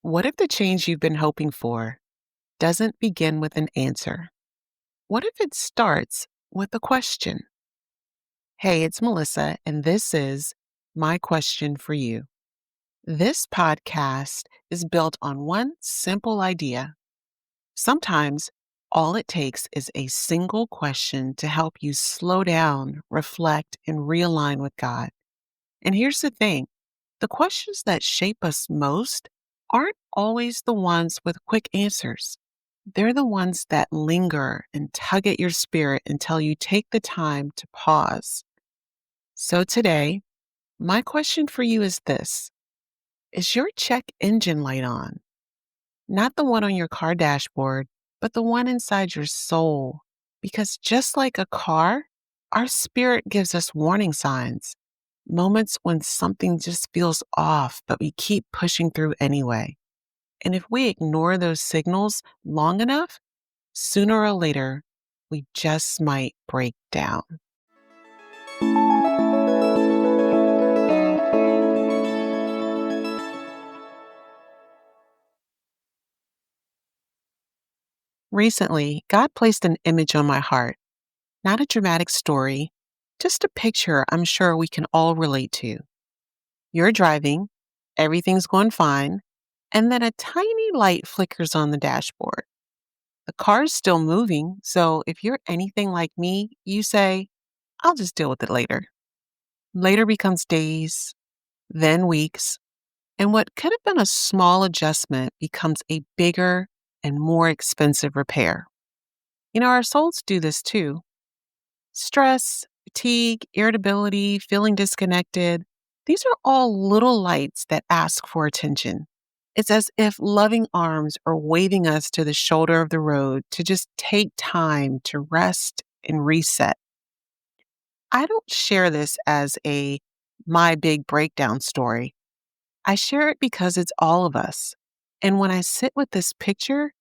What if the change you've been hoping for doesn't begin with an answer? What if it starts with a question? Hey, it's Melissa, and this is my question for you. This podcast is built on one simple idea. Sometimes all it takes is a single question to help you slow down, reflect, and realign with God. And here's the thing, the questions that shape us most aren't always the ones with quick answers. They're the ones that linger and tug at your spirit until you take the time to pause. So today, my question for you is this: is your check engine light on? Not the one on your car dashboard, but the one inside your soul. Because just like a car, our spirit gives us warning signs, moments when something just feels off, but we keep pushing through anyway. And if we ignore those signals long enough, sooner or later, we just might break down. Recently, God placed an image on my heart, not a dramatic story, just a picture I'm sure we can all relate to. You're driving, everything's going fine, and then a tiny light flickers on the dashboard. The car's still moving, so if you're anything like me, you say, I'll just deal with it later. Later becomes days, then weeks, and what could have been a small adjustment becomes a bigger and more expensive repair. Our souls do this too. Stress, fatigue, irritability, feeling disconnected, these are all little lights that ask for attention. It's as if loving arms are waving us to the shoulder of the road to just take time to rest and reset. I don't share this as a my big breakdown story. I share it because it's all of us. And when I sit with this picture,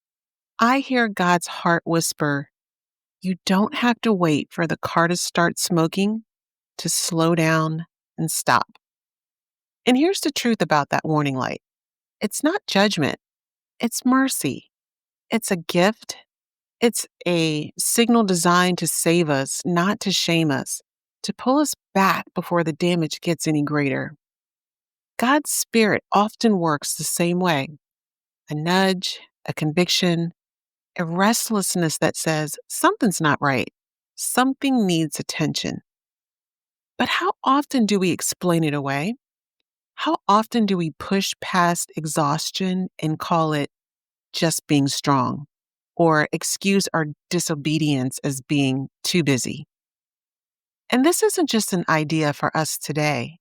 I hear God's heart whisper, you don't have to wait for the car to start smoking to slow down and stop. And here's the truth about that warning light: it's not judgment, it's mercy. It's a gift. It's a signal designed to save us, not to shame us, to pull us back before the damage gets any greater. God's Spirit often works the same way: a nudge, a conviction, a restlessness that says something's not right, something needs attention. But how often do we explain it away? How often do we push past exhaustion and call it just being strong, or excuse our disobedience as being too busy? And this isn't just an idea for us today.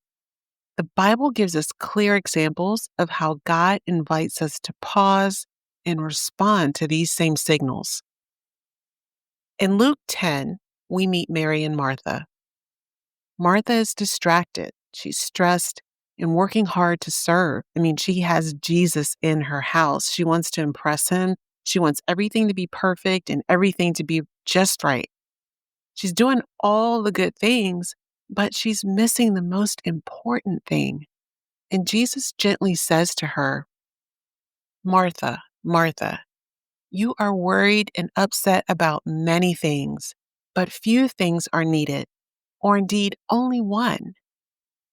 The Bible gives us clear examples of how God invites us to pause and respond to these same signals. In Luke 10, we meet Mary and Martha. Martha is distracted. She's stressed and working hard to serve. She has Jesus in her house. She wants to impress him. She wants everything to be perfect and everything to be just right. She's doing all the good things, but she's missing the most important thing. And Jesus gently says to her, Martha, Martha, you are worried and upset about many things, but few things are needed, or indeed only one.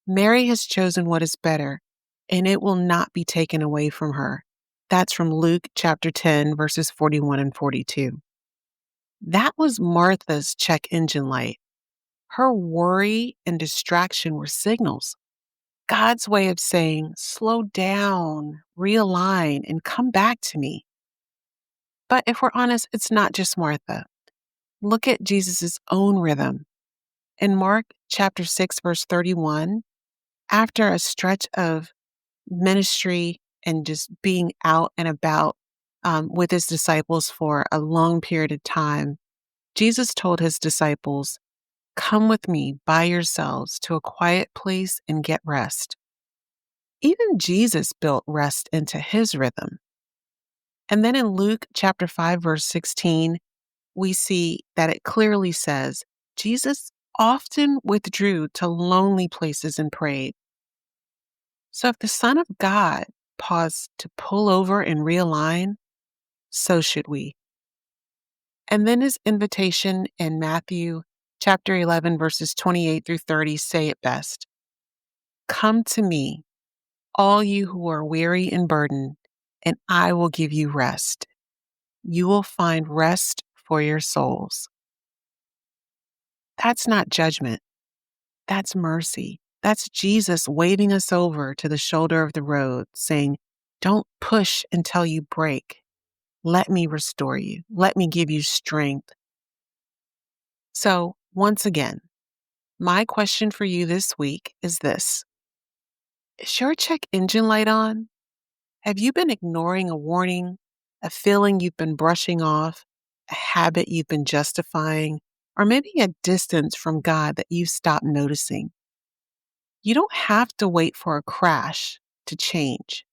Mary has chosen what is better, and it will not be taken away from her. That's from Luke chapter 10, verses 41 and 42. That was Martha's check engine light. Her worry and distraction were signals. God's way of saying, slow down, realign, and come back to me. But if we're honest, it's not just Martha. Look at Jesus' own rhythm. In Mark chapter 6, verse 31, after a stretch of ministry and just being out and about with his disciples for a long period of time, Jesus told his disciples, come with me by yourselves to a quiet place and get rest. Even Jesus built rest into his rhythm. And then in Luke chapter 5, verse 16, we see that it clearly says, Jesus often withdrew to lonely places and prayed. So if the Son of God pause to pull over and realign, so should we. And then his invitation in Matthew chapter 11, verses 28 through 30 say it best. Come to me, all you who are weary and burdened, and I will give you rest. You will find rest for your souls. That's not judgment. That's mercy. That's Jesus waving us over to the shoulder of the road, saying, don't push until you break. Let me restore you. Let me give you strength. So, once again, my question for you this week is this. Is your check engine light on? Have you been ignoring a warning, a feeling you've been brushing off, a habit you've been justifying, or maybe a distance from God that you've stopped noticing? You don't have to wait for a crash to change.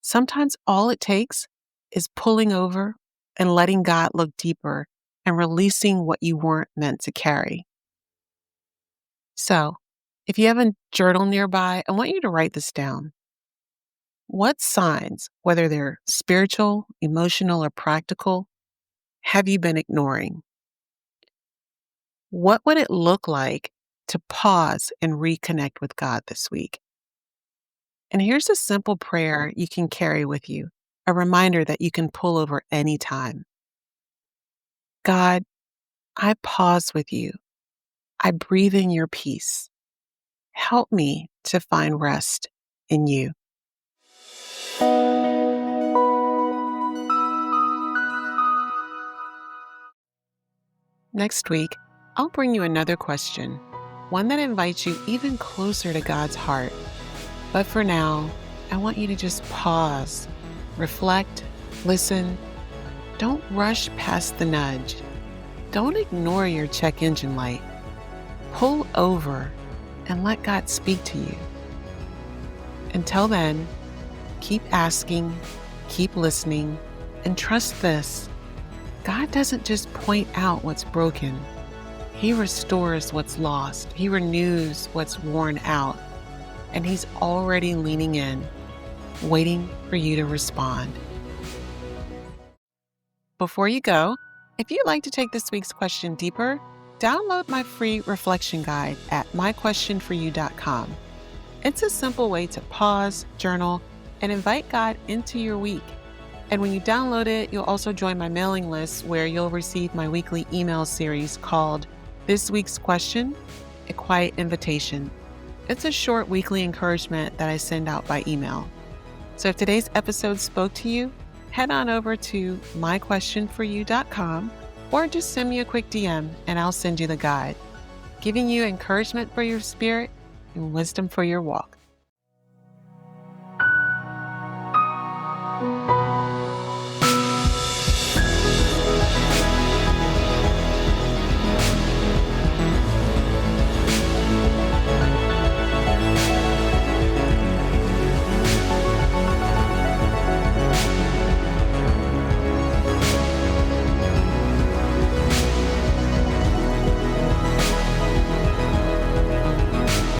Sometimes all it takes is pulling over and letting God look deeper and releasing what you weren't meant to carry. So, if you have a journal nearby, I want you to write this down. What signs, whether they're spiritual, emotional, or practical, have you been ignoring? What would it look like to pause and reconnect with God this week? And here's a simple prayer you can carry with you, a reminder that you can pull over anytime. God, I pause with you. I breathe in your peace. Help me to find rest in you. Next week, I'll bring you another question, one that invites you even closer to God's heart. But for now, I want you to just pause, reflect, listen. Don't rush past the nudge. Don't ignore your check engine light. Pull over and let God speak to you. Until then, keep asking, keep listening, and trust this. God doesn't just point out what's broken. He restores what's lost. He renews what's worn out. And He's already leaning in, waiting for you to respond. Before you go, if you'd like to take this week's question deeper, download my free reflection guide at myquestionforyou.com. It's a simple way to pause, journal, and invite God into your week. And when you download it, you'll also join my mailing list where you'll receive my weekly email series called This Week's Question, A Quiet Invitation. It's a short weekly encouragement that I send out by email. So if today's episode spoke to you, head on over to myquestionforyou.com or just send me a quick DM and I'll send you the guide, giving you encouragement for your spirit and wisdom for your walk.